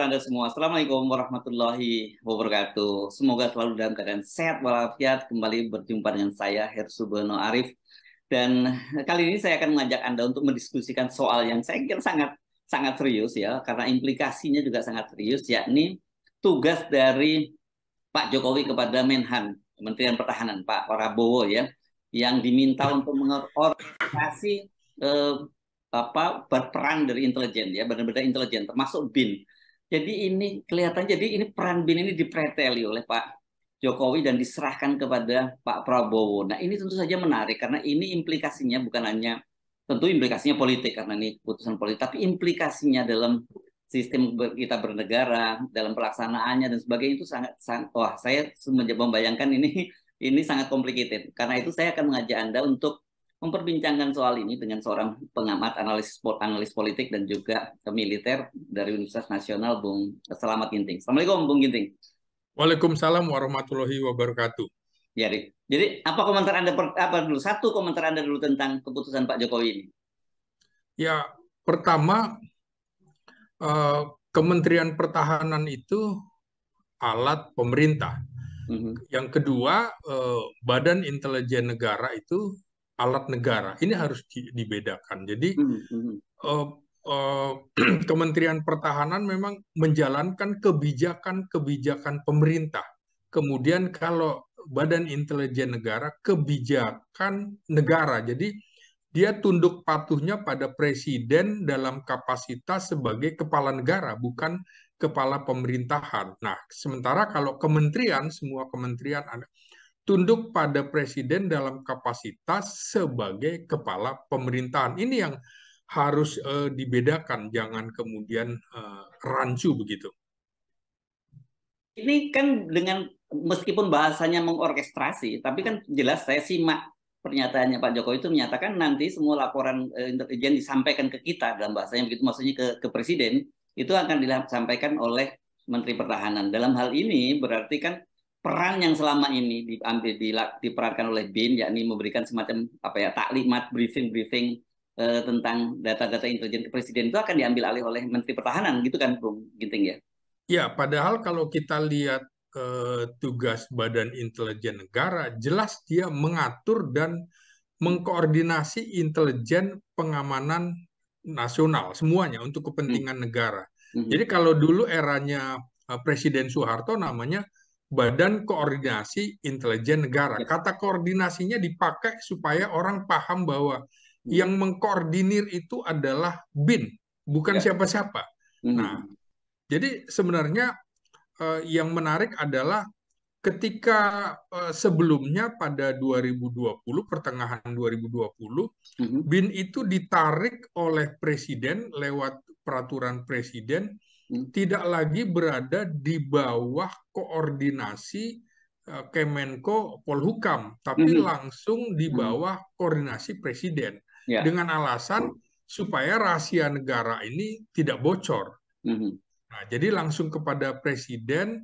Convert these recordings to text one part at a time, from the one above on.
Anda semua? Assalamualaikum warahmatullahi wabarakatuh. Semoga selalu dalam keadaan sehat walafiat. Kembali berjumpa dengan saya, Hersubano Arif. Dan kali ini saya akan mengajak Anda untuk mendiskusikan soal yang saya kira sangat sangat serius ya, karena implikasinya juga sangat serius, yakni tugas dari Pak Jokowi kepada Menhan, Kementerian Pertahanan, Pak Prabowo ya, yang diminta untuk mengorganisasi berperan dari intelijen ya, benar-benar intelijen termasuk BIN. Jadi ini kelihatan, jadi ini peran BIN ini dipreteli oleh Pak Jokowi dan diserahkan kepada Pak Prabowo. Nah ini tentu saja menarik karena ini implikasinya bukan hanya tentu implikasinya politik karena ini putusan politik, tapi implikasinya dalam sistem kita bernegara, dalam pelaksanaannya dan sebagainya itu sangat wah, saya membayangkan ini sangat complicated. Karena itu saya akan mengajak Anda untuk memperbincangkan soal ini dengan seorang pengamat analis politik dan juga militer dari Universitas Nasional, Bung Selamat Ginting. Assalamualaikum, Bung Ginting. Waalaikumsalam warahmatullahi wabarakatuh. Jadi apa komentar Anda satu komentar Anda dulu tentang keputusan Pak Jokowi ini? Ya, pertama Kementerian Pertahanan itu alat pemerintah. Yang kedua, Badan Intelijen Negara itu alat negara. Ini harus dibedakan. Jadi Kementerian Pertahanan memang menjalankan kebijakan-kebijakan pemerintah. Kemudian kalau Badan Intelijen Negara, kebijakan negara. Jadi dia tunduk patuhnya pada presiden dalam kapasitas sebagai kepala negara, bukan kepala pemerintahan. Nah, sementara kalau kementerian, semua kementerian ada tunduk pada presiden dalam kapasitas sebagai kepala pemerintahan. Ini yang harus dibedakan, jangan kemudian rancu begitu. Ini kan dengan meskipun bahasanya mengorkestrasi, tapi kan jelas saya simak pernyataannya Pak Jokowi itu menyatakan nanti semua laporan intelijen disampaikan ke kita dalam bahasanya begitu, maksudnya ke presiden itu akan disampaikan oleh Menteri Pertahanan. Dalam hal ini berarti kan peran yang selama ini diperankan oleh BIN, yakni memberikan semacam taklimat briefing tentang data-data intelijen ke presiden itu akan diambil alih oleh Menteri Pertahanan gitu kan, Bung Ginting ya? Ya, padahal kalau kita lihat tugas Badan Intelijen Negara, jelas dia mengatur dan mengkoordinasi intelijen pengamanan nasional, semuanya untuk kepentingan negara. Jadi kalau dulu eranya Presiden Soeharto namanya Badan Koordinasi Intelijen Negara. Kata koordinasinya dipakai supaya orang paham bahwa yang mengkoordinir itu adalah BIN, bukan siapa-siapa. Nah, jadi sebenarnya yang menarik adalah ketika sebelumnya pada 2020, pertengahan 2020, BIN itu ditarik oleh presiden lewat peraturan presiden, tidak lagi berada di bawah koordinasi Kemenko Polhukam, tapi langsung di bawah koordinasi presiden, dengan alasan supaya rahasia negara ini tidak bocor. Nah, jadi langsung kepada presiden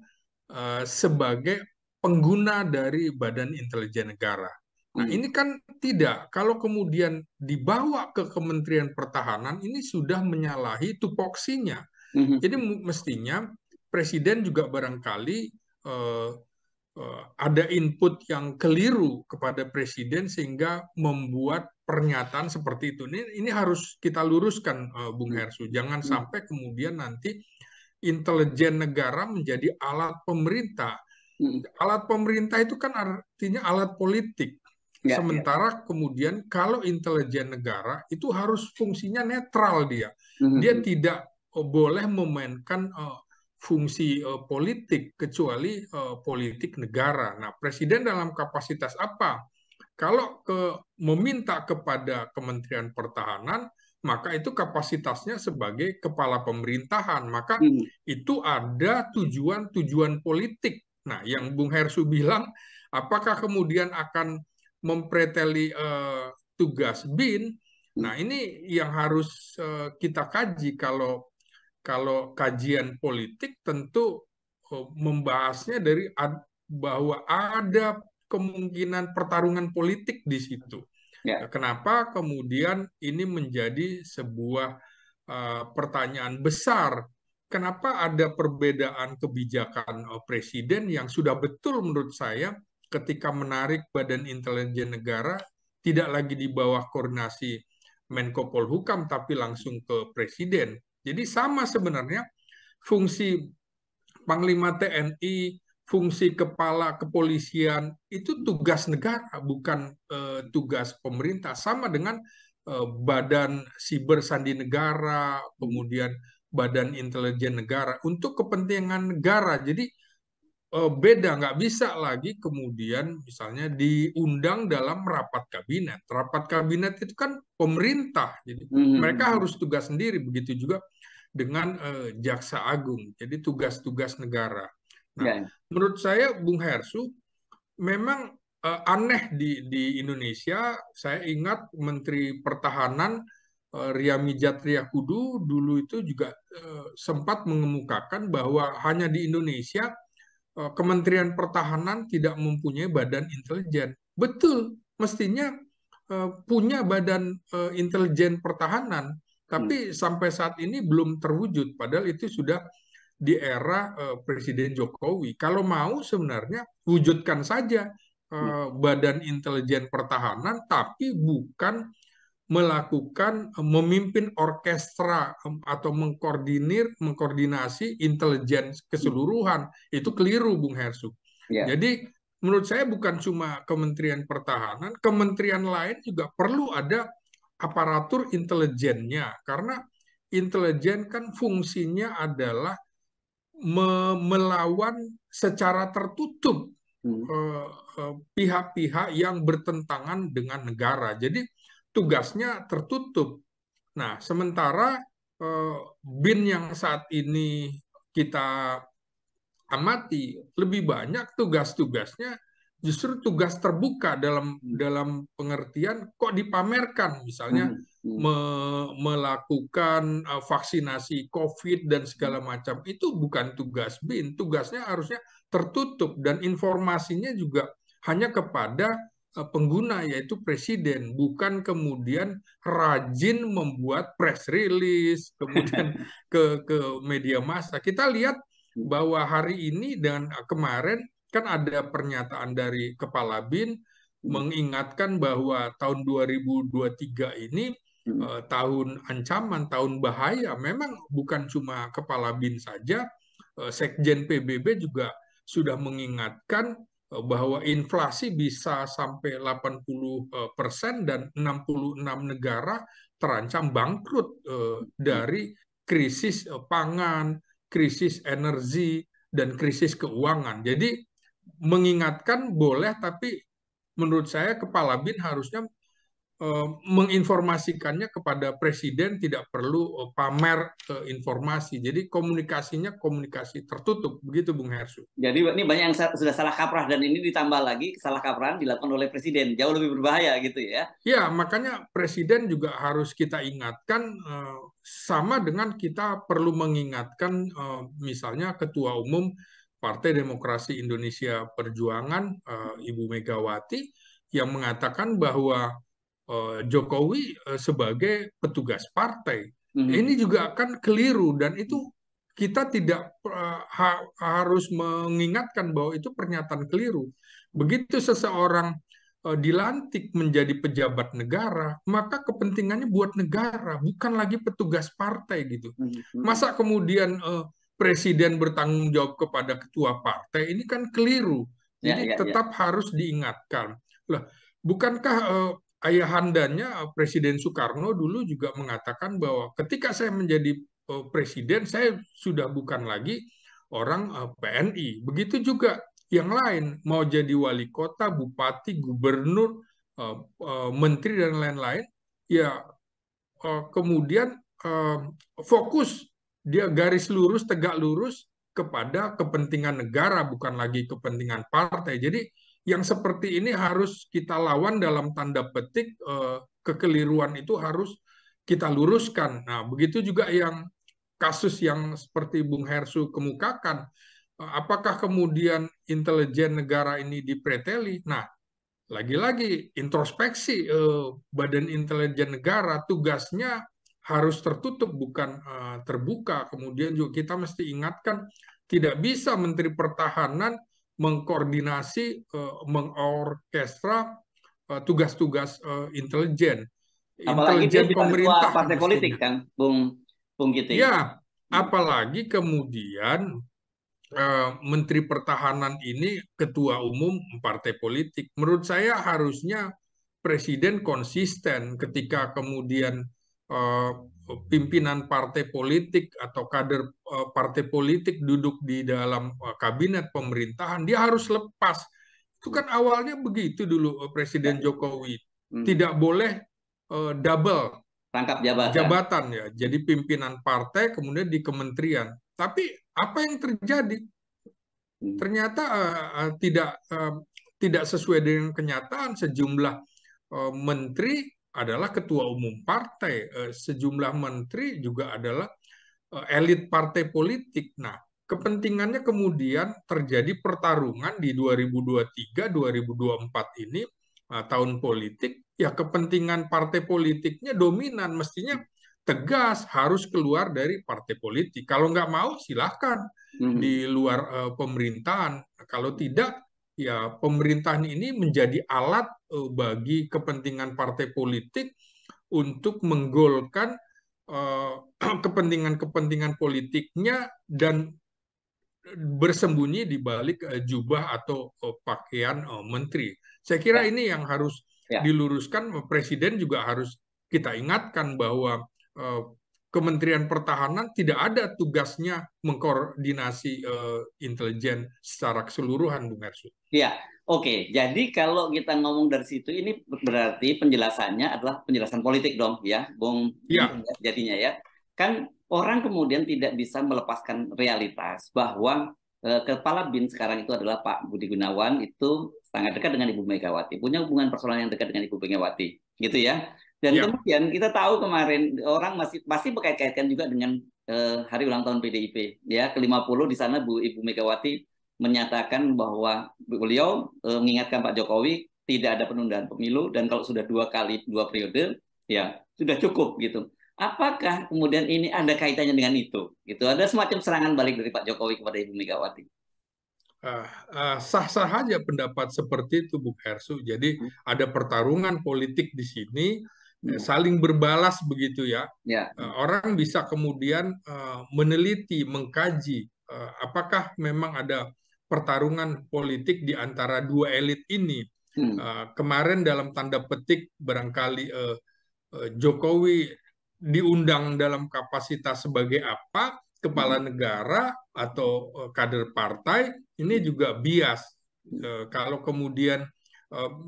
sebagai pengguna dari Badan Intelijen Negara. Nah, ini kan tidak. Kalau kemudian dibawa ke Kementerian Pertahanan, ini sudah menyalahi tupoksinya. Jadi mestinya presiden juga barangkali ada input yang keliru kepada presiden sehingga membuat pernyataan seperti itu. Ini harus kita luruskan, Bung Hersu. Jangan sampai kemudian nanti intelijen negara menjadi alat pemerintah. Alat pemerintah itu kan artinya alat politik. Sementara kemudian kalau intelijen negara itu harus fungsinya netral dia. Dia tidak boleh memainkan fungsi politik kecuali politik negara. Nah, presiden dalam kapasitas apa? Kalau meminta kepada Kementerian Pertahanan, maka itu kapasitasnya sebagai kepala pemerintahan. Maka itu ada tujuan-tujuan politik. Nah, yang Bung Hersu bilang, apakah kemudian akan mempreteli tugas BIN? Nah, ini yang harus kita kaji. Kalau kajian politik tentu membahasnya dari bahwa ada kemungkinan pertarungan politik di situ. Kenapa kemudian ini menjadi sebuah pertanyaan besar kenapa ada perbedaan kebijakan presiden yang sudah betul menurut saya ketika menarik Badan Intelijen Negara tidak lagi di bawah koordinasi Menko Polhukam tapi langsung ke presiden. Jadi sama sebenarnya fungsi Panglima TNI, fungsi kepala kepolisian itu tugas negara, bukan tugas pemerintah. Sama dengan Badan Siber Sandi Negara, kemudian Badan Intelijen Negara untuk kepentingan negara. Jadi beda, nggak bisa lagi kemudian misalnya diundang dalam rapat kabinet. Rapat kabinet itu kan pemerintah, jadi mereka harus tugas sendiri. Begitu juga dengan Jaksa Agung, jadi tugas-tugas negara. Nah, Ya. menurut saya, Bung Hersu, memang aneh di Indonesia. Saya ingat Menteri Pertahanan Ria Mijat Triakudu dulu itu juga sempat mengemukakan bahwa hanya di Indonesia Kementerian Pertahanan tidak mempunyai badan intelijen. Betul, mestinya punya badan intelijen pertahanan, tapi sampai saat ini belum terwujud. Padahal itu sudah di era Presiden Jokowi. Kalau mau sebenarnya wujudkan saja badan intelijen pertahanan, tapi bukan melakukan memimpin orkestra atau mengkoordinasi intelijen keseluruhan. Itu keliru, Bung Hersu. Ya. Jadi menurut saya bukan cuma Kementerian Pertahanan, kementerian lain juga perlu ada aparatur intelijennya, karena intelijen kan fungsinya adalah melawan secara tertutup pihak-pihak yang bertentangan dengan negara. Jadi tugasnya tertutup. Nah, sementara BIN yang saat ini kita amati lebih banyak tugas-tugasnya justru tugas terbuka dalam pengertian kok dipamerkan, misalnya melakukan vaksinasi COVID dan segala macam. Itu bukan tugas BIN, tugasnya harusnya tertutup dan informasinya juga hanya kepada pengguna, yaitu presiden, bukan kemudian rajin membuat press release kemudian ke media massa. Kita lihat bahwa hari ini dan kemarin kan ada pernyataan dari Kepala BIN mengingatkan bahwa tahun 2023 ini tahun ancaman, tahun bahaya. Memang bukan cuma Kepala BIN saja, Sekjen PBB juga sudah mengingatkan bahwa inflasi bisa sampai 80% dan 66 negara terancam bangkrut dari krisis pangan, krisis energi, dan krisis keuangan. Jadi mengingatkan boleh, tapi menurut saya Kepala BIN harusnya menginformasikannya kepada presiden, tidak perlu pamer informasi. Jadi komunikasinya komunikasi tertutup, begitu Bung Hersu. Jadi ini banyak yang sudah salah kaprah, dan ini ditambah lagi salah kaprahan dilakukan oleh presiden, jauh lebih berbahaya gitu ya. Ya, makanya presiden juga harus kita ingatkan, sama dengan kita perlu mengingatkan misalnya Ketua Umum Partai Demokrasi Indonesia Perjuangan, Ibu Megawati, yang mengatakan bahwa Jokowi sebagai petugas partai. Ini juga akan keliru, dan itu kita tidak harus mengingatkan bahwa itu pernyataan keliru. Begitu seseorang dilantik menjadi pejabat negara, maka kepentingannya buat negara, bukan lagi petugas partai gitu. Masa kemudian presiden bertanggung jawab kepada ketua partai, ini kan keliru. Jadi tetap harus diingatkan. Lah, bukankah ayahandanya Presiden Soekarno dulu juga mengatakan bahwa ketika saya menjadi presiden, saya sudah bukan lagi orang PNI. Begitu juga yang lain, mau jadi wali kota, bupati, gubernur, menteri, dan lain-lain, ya kemudian fokus, dia garis lurus, tegak lurus kepada kepentingan negara, bukan lagi kepentingan partai. Jadi yang seperti ini harus kita lawan, dalam tanda petik kekeliruan itu harus kita luruskan. Nah, begitu juga yang kasus yang seperti Bung Hersu kemukakan, apakah kemudian intelijen negara ini dipreteli? Nah, lagi-lagi introspeksi Badan Intelijen Negara, tugasnya harus tertutup bukan terbuka. Kemudian juga kita mesti ingatkan tidak bisa Menteri Pertahanan mengkoordinasi, mengorkestra tugas-tugas intelijen. Apalagi dia Intelijen juga ketua pemerintah partai politik mestinya. kan, Bung Giting. Ya, apalagi kemudian Menteri Pertahanan ini ketua umum partai politik. Menurut saya harusnya Presiden konsisten ketika kemudian eh, pimpinan partai politik atau kader partai politik duduk di dalam kabinet pemerintahan, dia harus lepas. Itu kan awalnya begitu dulu Ya. Presiden Jokowi. Hmm. Tidak boleh double Rangkap jabatan. jabatan ya. Jadi pimpinan partai kemudian di kementerian. Tapi apa yang terjadi? Hmm. Ternyata tidak sesuai dengan kenyataan. Sejumlah menteri adalah ketua umum partai, sejumlah menteri juga adalah elit partai politik. Nah, kepentingannya kemudian terjadi pertarungan di 2023-2024 ini, tahun politik, ya kepentingan partai politiknya dominan, mestinya tegas harus keluar dari partai politik. Kalau nggak mau silahkan Hmm. di luar pemerintahan. Kalau tidak, ya pemerintahan ini menjadi alat bagi kepentingan partai politik untuk menggolkan kepentingan-kepentingan politiknya dan bersembunyi di balik jubah atau pakaian menteri. Saya kira Ya, ini yang harus ya. diluruskan. Presiden juga harus kita ingatkan bahwa Kementerian Pertahanan tidak ada tugasnya mengkoordinasi intelijen secara keseluruhan, Bung Hersu. Ya, oke. Jadi kalau kita ngomong dari situ, ini berarti penjelasannya adalah penjelasan politik dong, ya, Bung Ginting, Ya, ya, jadinya ya. Kan orang kemudian tidak bisa melepaskan realitas bahwa Kepala BIN sekarang itu adalah Pak Budi Gunawan, itu sangat dekat dengan Ibu Megawati, punya hubungan personal yang dekat dengan Ibu Megawati, gitu ya. Dan ya, kemudian kita tahu kemarin orang masih pasti berkait-kaitkan juga dengan hari ulang tahun PDIP, ya, ke-50 di sana Ibu Megawati menyatakan bahwa beliau mengingatkan Pak Jokowi tidak ada penundaan pemilu dan kalau sudah 2 periode ya sudah cukup gitu. Apakah kemudian ini ada kaitannya dengan itu? Gitu. Ada semacam serangan balik dari Pak Jokowi kepada Ibu Megawati. sah-sah saja pendapat seperti itu, Bung Hersu. Jadi Hmm. ada pertarungan politik di sini, Hmm. saling berbalas begitu ya. Ya. Orang bisa kemudian meneliti, mengkaji apakah memang ada pertarungan politik di antara dua elit ini. Hmm. Kemarin dalam tanda petik barangkali Jokowi diundang dalam kapasitas sebagai apa, kepala Hmm. negara atau kader partai, ini juga bias. Kalau kemudian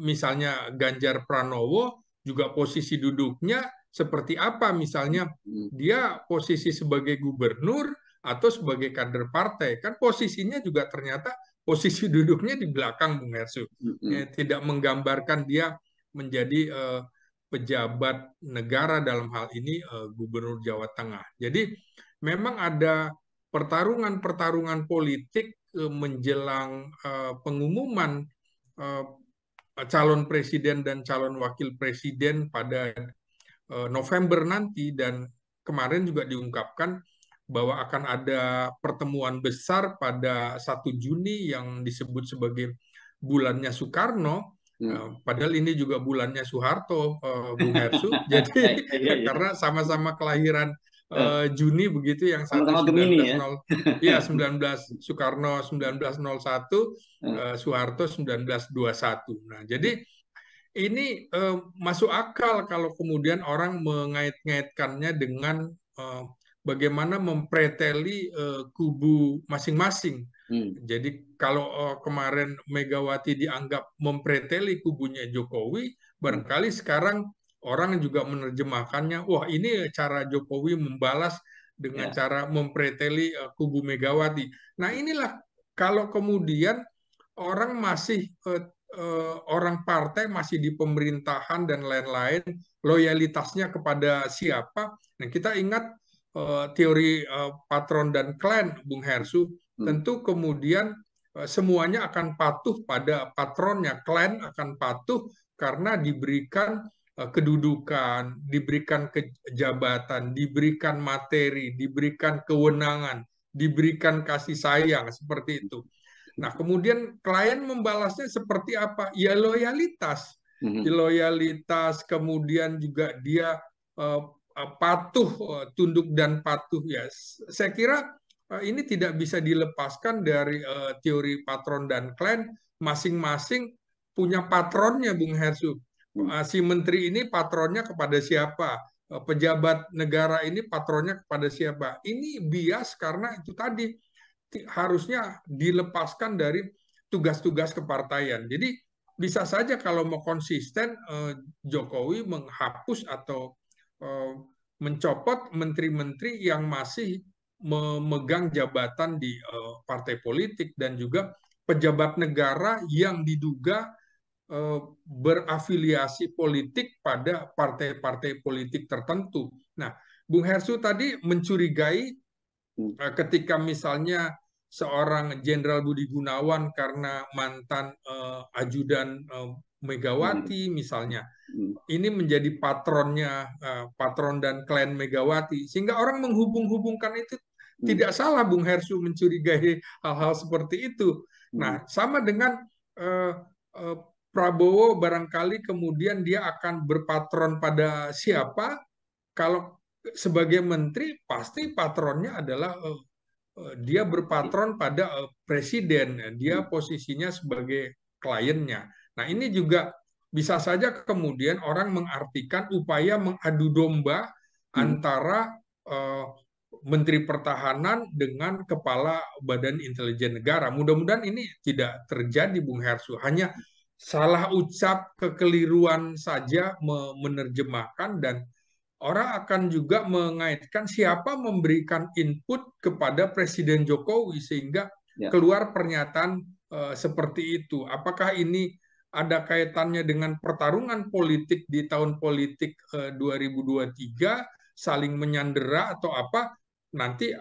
misalnya Ganjar Pranowo juga posisi duduknya seperti apa, misalnya Hmm. dia posisi sebagai gubernur atau sebagai kader partai, kan posisinya juga ternyata posisi duduknya di belakang, Bung Hersu. Hmm. Tidak menggambarkan dia menjadi pejabat negara, dalam hal ini Gubernur Jawa Tengah. Jadi memang ada pertarungan-pertarungan politik menjelang pengumuman calon presiden dan calon wakil presiden pada November nanti, dan kemarin juga diungkapkan bahwa akan ada pertemuan besar pada 1 Juni yang disebut sebagai bulannya Soekarno. Hmm. Padahal ini juga bulannya Soeharto, Bung Hersu. Jadi Ya, ya, karena sama-sama kelahiran ya. Juni begitu, yang satu Sama-sama Gemini ya. 1900, ya 19 Soekarno 1901, Soeharto 1921. Nah, jadi ini masuk akal kalau kemudian orang mengait-ngaitkannya dengan bagaimana mempreteli kubu masing-masing. Hmm. Jadi kalau kemarin Megawati dianggap mempreteli kubunya Jokowi, Hmm. barangkali sekarang orang juga menerjemahkannya, wah ini cara Jokowi membalas dengan Ya. cara mempreteli kubu Megawati. Nah inilah kalau kemudian orang masih orang partai masih di pemerintahan dan lain-lain, loyalitasnya kepada siapa. Nah, kita ingat teori patron dan klan, Bung Hersu, Hmm. tentu kemudian semuanya akan patuh pada patronnya, klan akan patuh karena diberikan kedudukan, diberikan jabatan, diberikan materi, diberikan kewenangan, diberikan kasih sayang seperti itu. Nah, kemudian klien membalasnya seperti apa? Ya loyalitas. Loyalitas, kemudian juga dia patuh, tunduk dan patuh ya. Saya kira ini tidak bisa dilepaskan dari teori patron dan klien. Masing-masing punya patronnya, Bung Hersu. Si menteri ini patronnya kepada siapa? Pejabat negara ini patronnya kepada siapa? Ini bias karena itu tadi harusnya dilepaskan dari tugas-tugas kepartaian. Jadi bisa saja kalau mau konsisten Jokowi menghapus atau mencopot menteri-menteri yang masih memegang jabatan di partai politik dan juga pejabat negara yang diduga berafiliasi politik pada partai-partai politik tertentu. Nah, Bung Hersu tadi mencurigai ketika misalnya seorang Jenderal Budi Gunawan karena mantan ajudan Megawati misalnya, ini menjadi patron dan klien Megawati, sehingga orang menghubung-hubungkan itu. Tidak salah Bung Hersu mencurigai hal-hal seperti itu. Nah, sama dengan Prabowo barangkali kemudian dia akan berpatron pada siapa. Kalau sebagai menteri pasti patronnya adalah dia berpatron pada presiden, dia posisinya sebagai kliennya. Nah, ini juga bisa saja kemudian orang mengartikan upaya mengadu domba antara Menteri Pertahanan dengan Kepala Badan Intelijen Negara. Mudah-mudahan ini tidak terjadi, Bung Hersu. Hanya salah ucap, kekeliruan saja menerjemahkan, dan orang akan juga mengaitkan siapa memberikan input kepada Presiden Jokowi sehingga keluar pernyataan seperti itu. Apakah ini ada kaitannya dengan pertarungan politik di tahun politik 2023, saling menyandera atau apa? Nanti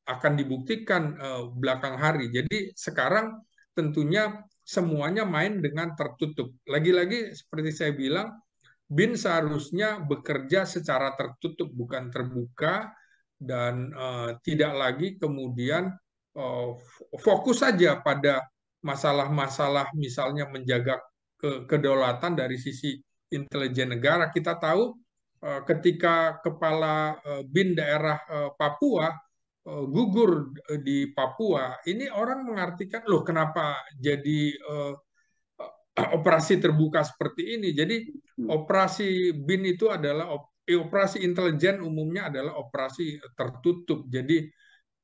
akan dibuktikan belakang hari. Jadi sekarang tentunya semuanya main dengan tertutup. Lagi-lagi seperti saya bilang, BIN seharusnya bekerja secara tertutup, bukan terbuka, dan tidak lagi kemudian fokus saja pada masalah-masalah misalnya menjaga kedaulatan dari sisi intelijen negara. Kita tahu ketika kepala BIN daerah Papua gugur di Papua, ini orang mengartikan, loh kenapa jadi operasi terbuka seperti ini. Jadi operasi BIN itu adalah operasi intelijen umumnya adalah operasi tertutup. Jadi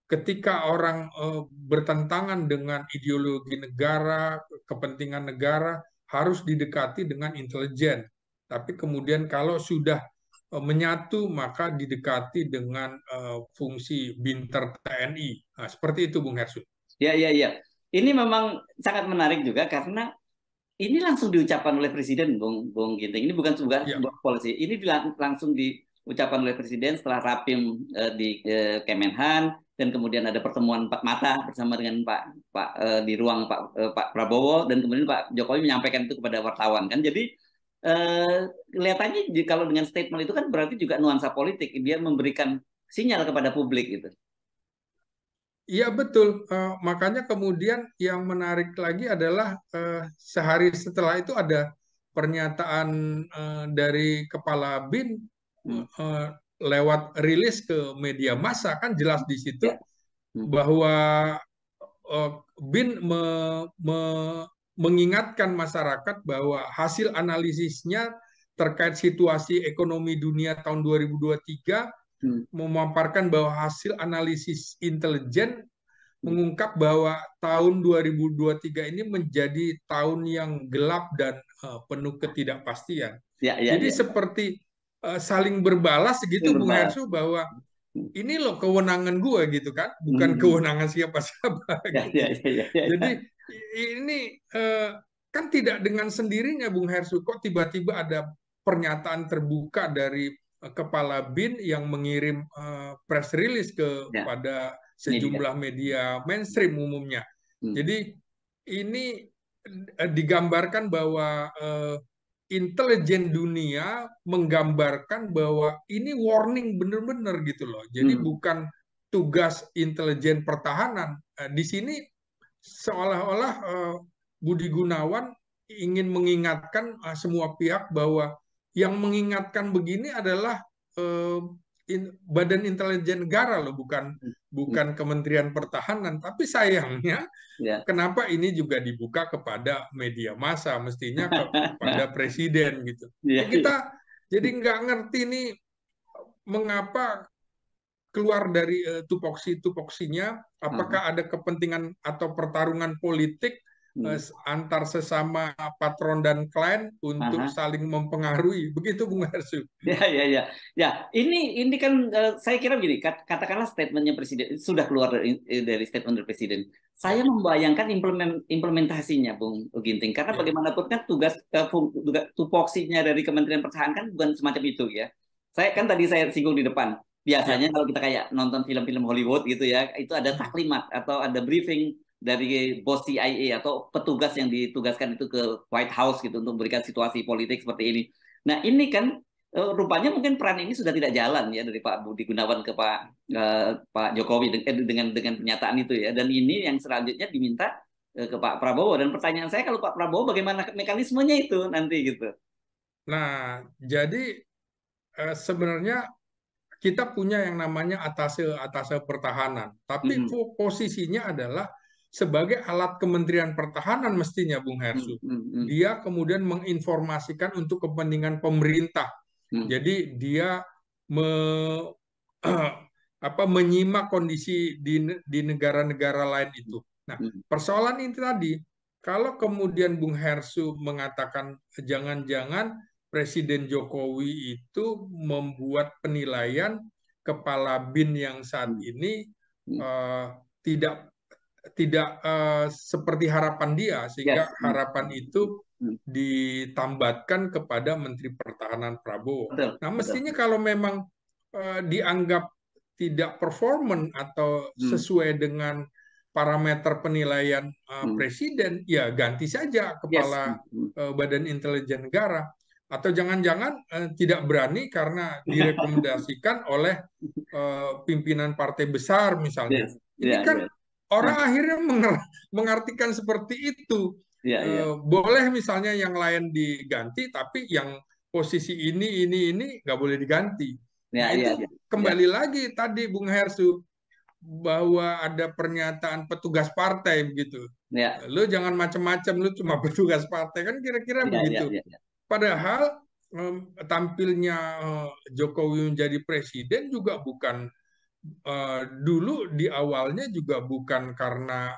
ketika orang bertentangan dengan ideologi negara, kepentingan negara, harus didekati dengan intelijen. Tapi kemudian kalau sudah menyatu, maka didekati dengan fungsi binter TNI. Nah, seperti itu, Bung Hersu. Ya, ya, ya. Ini memang sangat menarik juga karena ini langsung diucapkan oleh Presiden, Bung Ginting. Ini bukan sebuah polisi. Ini langsung diucapkan oleh Presiden setelah rapim di Kemenhan, dan kemudian ada pertemuan empat mata bersama dengan Pak di ruang Pak Prabowo, dan kemudian Pak Jokowi menyampaikan itu kepada wartawan. Kan jadi kelihatannya kalau dengan statement itu kan berarti juga nuansa politik. Dia memberikan sinyal kepada publik gitu. Iya betul, makanya kemudian yang menarik lagi adalah sehari setelah itu ada pernyataan dari Kepala BIN lewat rilis ke media massa, kan jelas di situ bahwa BIN mengingatkan masyarakat bahwa hasil analisisnya terkait situasi ekonomi dunia tahun 2023 memaparkan bahwa hasil analisis intelijen mengungkap bahwa tahun 2023 ini menjadi tahun yang gelap dan penuh ketidakpastian. Jadi seperti saling berbalas gitu, Bung Hersu, bahwa ini loh kewenangan gue gitu kan, bukan kewenangan siapa-siapa. Jadi ini kan tidak dengan sendirinya, Bung Hersu, kok tiba-tiba ada pernyataan terbuka dari Kepala BIN yang mengirim press release kepada sejumlah media mainstream umumnya. Jadi ini digambarkan bahwa intelijen dunia menggambarkan bahwa ini warning benar-benar gitu loh. Jadi bukan tugas intelijen pertahanan. Di sini seolah-olah Budi Gunawan ingin mengingatkan semua pihak bahwa yang mengingatkan begini adalah Badan Intelijen Negara loh, bukan Kementerian Pertahanan. Tapi sayangnya Ya. kenapa ini juga dibuka kepada media massa, mestinya kepada presiden gitu. Ya, Kita jadi nggak ngerti nih mengapa keluar dari tupoksi-tupoksinya, apakah ada kepentingan atau pertarungan politik antar sesama patron dan klien untuk saling mempengaruhi, begitu Bung Hersu? Ya. Ini kan saya kira begini, katakanlah statementnya presiden sudah keluar dari statement dari presiden. Saya membayangkan implementasinya, Bung Ginting, karena bagaimanapun kan tugas tupoksinya dari Kementerian Pertahanan kan bukan semacam itu ya. Tadi saya singgung di depan. Biasanya kalau kita kayak nonton film-film Hollywood gitu ya, itu ada taklimat atau ada briefing dari bos CIA atau petugas yang ditugaskan itu ke White House gitu untuk memberikan situasi politik seperti ini. Nah ini kan rupanya mungkin peran ini sudah tidak jalan ya dari Pak Budi Gunawan ke Pak Jokowi dengan pernyataan itu ya. Dan ini yang selanjutnya diminta ke Pak Prabowo. Dan pertanyaan saya, kalau Pak Prabowo bagaimana mekanismenya itu nanti gitu? Nah, jadi sebenarnya kita punya yang namanya atase pertahanan, tapi posisinya adalah sebagai alat Kementerian Pertahanan mestinya, Bung Hersu. Dia kemudian menginformasikan untuk kepentingan pemerintah. Jadi dia menyimak kondisi di negara-negara lain itu. Nah, persoalan ini tadi, kalau kemudian Bung Hersu mengatakan jangan-jangan Presiden Jokowi itu membuat penilaian kepala BIN yang saat ini tidak seperti harapan dia, sehingga harapan itu ditambatkan kepada Menteri Pertahanan Prabowo. Nah, mestinya kalau memang dianggap tidak performan atau sesuai dengan parameter penilaian presiden, ya ganti saja kepala Badan Intelijen Negara. Atau jangan-jangan tidak berani karena direkomendasikan oleh pimpinan partai besar misalnya. Ini kan orang akhirnya mengartikan seperti itu. Boleh misalnya yang lain diganti, tapi yang posisi ini nggak boleh diganti. Nah, itu kembali lagi tadi Bung Hersu, bahwa ada pernyataan petugas partai begitu. Lu jangan macam-macam, lu cuma petugas partai, kan kira-kira begitu. Padahal tampilnya Jokowi menjadi presiden juga bukan dulu di awalnya juga bukan karena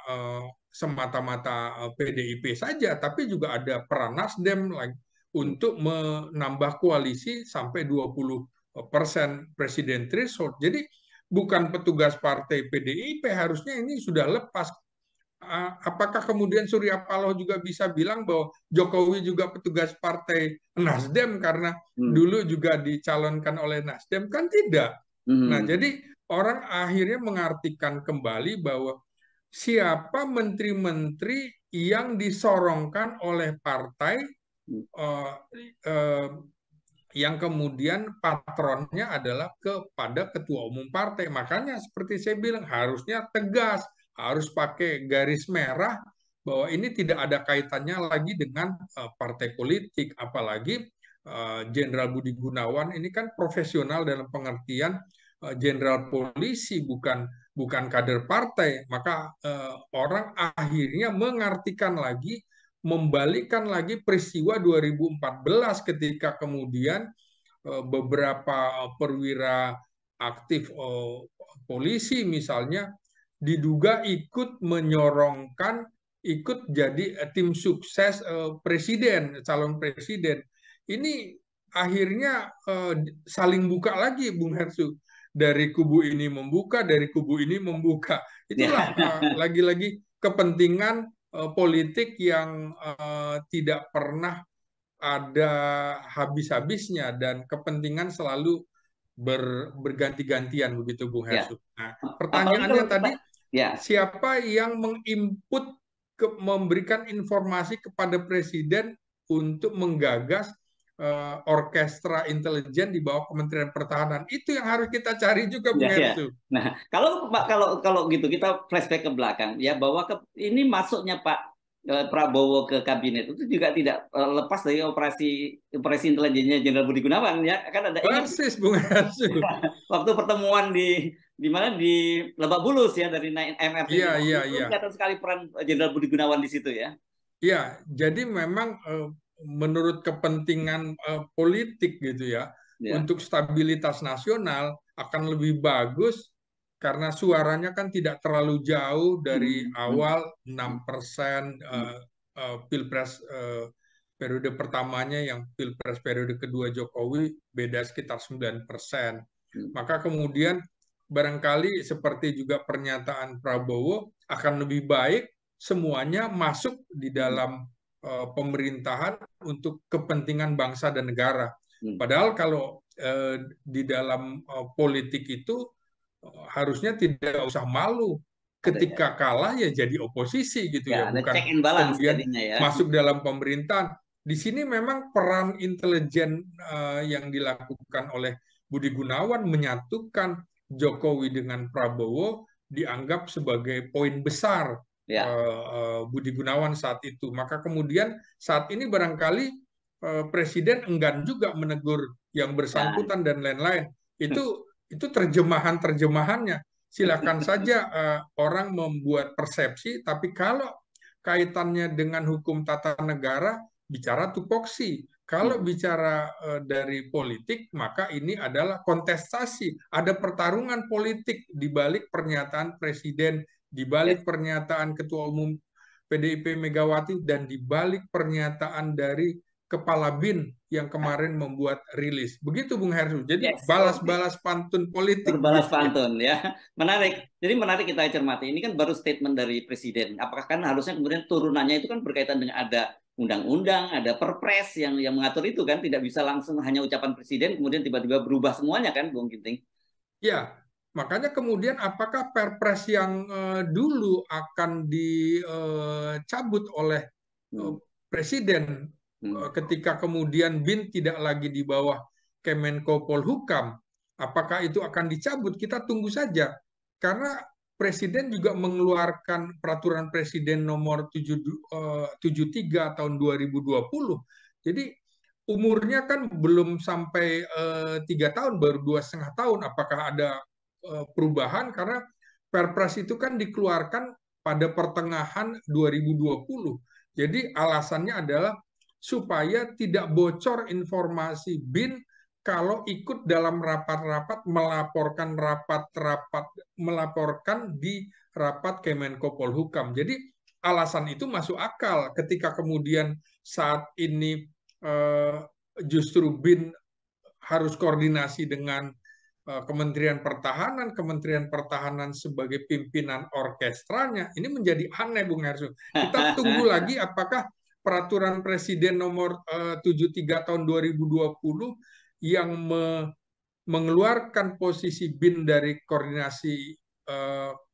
semata-mata PDIP saja, tapi juga ada peran Nasdem untuk menambah koalisi sampai 20% presiden threshold. Jadi bukan petugas partai PDIP, harusnya ini sudah lepas. Apakah kemudian Surya Paloh juga bisa bilang bahwa Jokowi juga petugas partai Nasdem karena dulu juga dicalonkan oleh Nasdem? Kan tidak. Nah, jadi orang akhirnya mengartikan kembali bahwa siapa menteri-menteri yang disorongkan oleh partai yang kemudian patronnya adalah kepada ketua umum partai. Makanya seperti saya bilang, harusnya tegas, harus pakai garis merah bahwa ini tidak ada kaitannya lagi dengan partai politik, apalagi Jenderal Budi Gunawan ini kan profesional dalam pengertian jenderal polisi, bukan kader partai. Maka orang akhirnya mengartikan lagi, membalikkan lagi peristiwa 2014 ketika kemudian beberapa perwira aktif polisi misalnya diduga ikut menyorongkan, ikut jadi tim sukses presiden, calon presiden. Ini akhirnya saling buka lagi, Bung Hersu. Dari kubu ini membuka, dari kubu ini membuka. Itulah lagi-lagi kepentingan politik yang tidak pernah ada habis-habisnya dan kepentingan selalu berganti-gantian begitu, Bung Hersu. Nah, pertanyaannya tadi, siapa yang menginput memberikan informasi kepada presiden untuk menggagas orkestra intelijen di bawah Kementerian Pertahanan. Itu yang harus kita cari juga, Bung Ya, ya. Hersu. Nah, kalau gitu kita flashback ke belakang ya, bahwa ini masuknya Pak Prabowo ke kabinet itu juga tidak lepas dari operasi intelijennya Jenderal Budi Gunawan ya. Kan ada, ingat Persis, Bung Hersu. waktu pertemuan di mana, di Lebak Bulus ya, dari naik MRT Iya, Lebak iya, Bulus, itu iya. kelihatan sekali peran Jenderal Budi Gunawan di situ ya. Ya, jadi memang menurut kepentingan politik gitu ya, Ya. untuk stabilitas nasional akan lebih bagus karena suaranya kan tidak terlalu jauh dari awal 6% Pilpres periode pertamanya, yang Pilpres periode kedua Jokowi beda sekitar 9%. Maka kemudian barangkali seperti juga pernyataan Prabowo, akan lebih baik semuanya masuk di dalam pemerintahan untuk kepentingan bangsa dan negara. Padahal kalau di dalam politik itu harusnya tidak usah malu. Ketika kalah ya jadi oposisi gitu ya, Ada bukan check and balance kemudian jadinya ya. masuk dalam pemerintahan. Di sini memang peran intelijen yang dilakukan oleh Budi Gunawan menyatukan Jokowi dengan Prabowo dianggap sebagai poin besar Ya. Budi Gunawan saat itu. Maka kemudian saat ini barangkali Presiden enggan juga menegur yang bersangkutan dan lain-lain. Itu terjemahannya. Silakan saja orang membuat persepsi, tapi kalau kaitannya dengan hukum tata negara, bicara tupoksi. Kalau bicara dari politik, maka ini adalah kontestasi. Ada pertarungan politik di balik pernyataan Presiden, di balik pernyataan Ketua Umum PDIP Megawati, dan di balik pernyataan dari Kepala BIN yang kemarin membuat rilis. Begitu, Bung Hersu. Jadi balas-balas pantun politik. Berbalas Begitu, ya. pantun ya. Menarik. Jadi menarik kita cermati. Ini kan baru statement dari Presiden. Apakah kan harusnya kemudian turunannya itu kan berkaitan dengan ada undang-undang, ada perpres yang mengatur itu kan, tidak bisa langsung hanya ucapan Presiden kemudian tiba-tiba berubah semuanya kan, Bung Ginting? Ya, makanya kemudian apakah perpres yang dulu akan dicabut oleh Presiden ketika kemudian BIN tidak lagi di bawah Kemenko Polhukam, apakah itu akan dicabut? Kita tunggu saja. Karena Presiden juga mengeluarkan peraturan Presiden nomor 73 tahun 2020. Jadi umurnya kan belum sampai 3 tahun, baru 2,5 tahun. Apakah ada perubahan? Karena Perpres itu kan dikeluarkan pada pertengahan 2020. Jadi alasannya adalah supaya tidak bocor informasi BIN kalau ikut dalam rapat-rapat, melaporkan di rapat Kemenko Polhukam. Jadi alasan itu masuk akal ketika kemudian saat ini justru BIN harus koordinasi dengan Kementerian Pertahanan sebagai pimpinan orkestranya. Ini menjadi aneh, Bung Hersu. Kita tunggu lagi apakah peraturan Presiden nomor 73 tahun 2020 yang mengeluarkan posisi BIN dari koordinasi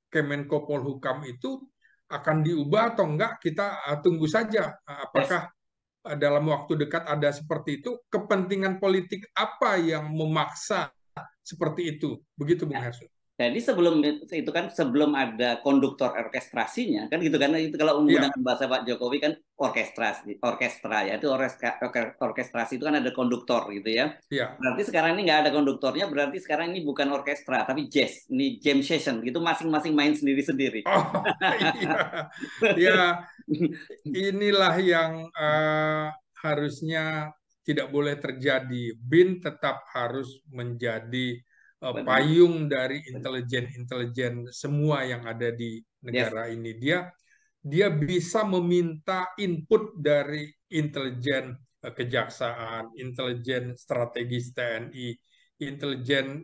Kemenko Polhukam itu akan diubah atau enggak. Kita tunggu saja apakah dalam waktu dekat ada seperti itu. Kepentingan politik apa yang memaksa seperti itu? Begitu, Bung Hersu. Jadi sebelum itu kan, sebelum ada konduktor orkestrasinya kan gitu kan, itu kalau menggunakan bahasa Pak Jokowi kan orkestra ya, itu orkestrasi itu kan ada konduktor gitu ya. Berarti sekarang ini nggak ada konduktornya, berarti sekarang ini bukan orkestra tapi jazz, ini jam session gitu, masing-masing main sendiri-sendiri. Oh iya, ya inilah yang harusnya tidak boleh terjadi. BIN tetap harus menjadi payung dari intelijen semua yang ada di negara ini. Dia bisa meminta input dari intelijen kejaksaan, intelijen strategis TNI, intelijen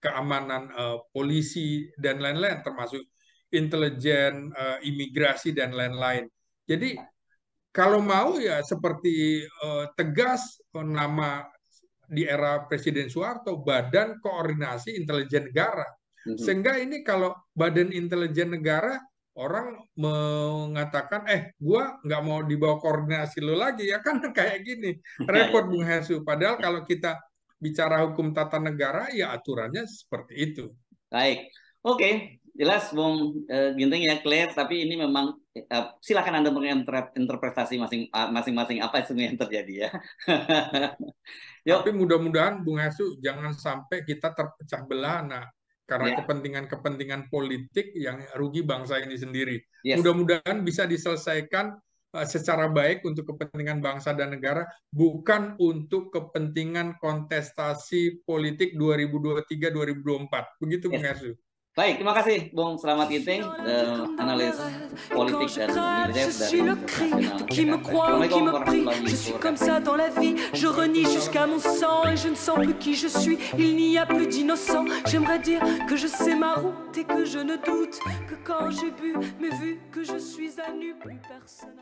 keamanan polisi dan lain-lain, termasuk intelijen imigrasi dan lain-lain. Jadi kalau mau ya seperti tegas nama di era Presiden Soeharto, Badan Koordinasi Intelijen Negara. Sehingga ini kalau Badan Intelijen Negara orang mengatakan, gua nggak mau dibawa koordinasi lo lagi ya kan kayak gini. Ya, ya, Repot Bung Hesu. Padahal kalau kita bicara hukum tata negara, ya aturannya seperti itu. baik. Oke, jelas Bung Ginting ya, clear. Tapi ini memang silakan Anda menginterpretasi masing-masing apa yang terjadi ya. Tapi Yuk, mudah-mudahan Bung Hesu jangan sampai kita terpecah belah, nah, karena ya, kepentingan-kepentingan politik yang rugi bangsa ini sendiri. yes. Mudah-mudahan bisa diselesaikan secara baik untuk kepentingan bangsa dan negara, bukan untuk kepentingan kontestasi politik 2023-2024. Begitu Bung Yes. Hesu. Baik, terima kasih Bung Slamet Ginting, analis politik dan militer dari Nasional. Qui me croit ou qui me prie, je suis comme ça dans la vie. Je renie jusqu'à mon sang et je ne sens plus qui je suis. Il n'y a plus d'innocent. J'aimerais dire que je sais ma route et que je ne doute que quand j'ai bu, mais vu que je suis à nu, plus personne.